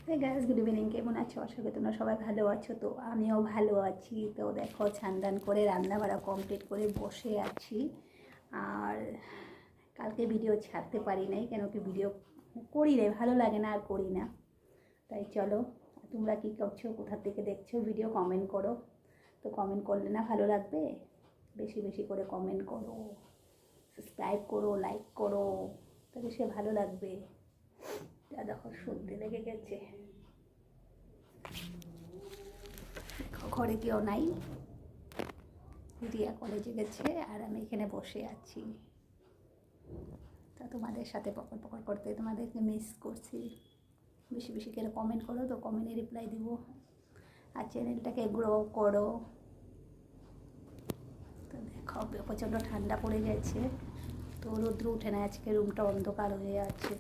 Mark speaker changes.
Speaker 1: Guys, good evening. কেমন আছো? আশা করি তোমরা সবাই ভালো আছো। তো আমিও ভালো আছি। তো দেখো, স্নান করে রান্না বাড়া কমপ্লিট করে বসে আছি। আর কালকে ভিডিও ছাড়তে পারি নাই, কেন কি ভিডিও করি নাই, ভালো লাগে না আর করি না। তাই চলো, তোমরা কী করছো, কোথা থেকে দেখছো ভিডিও, কমেন্ট করো। তো কমেন্ট করলে না ভালো লাগবে, বেশি বেশি করে কমেন্ট করো, সাবস্ক্রাইব করো, লাইক করো, তাহলে সে ভালো লাগবে। দেখো, সর্দি লেগে গেছে, ঘরে কেউ নাই, রিয়া কলেজে গেছে আর আমি এখানে বসে আছি। তা তোমাদের সাথে পকড় পকড় করতে তোমাদেরকে মিস করছি। বেশি বেশি করে কমেন্ট করো, তো কমেন্টে রিপ্লাই দিব। আর চ্যানেলটাকে গ্রো করো। তো দেখো, প্রচণ্ড ঠান্ডা পড়ে গেছে, তো রৌদ্র উঠে না, আজকে রুমটা অন্ধকার হয়ে আছে।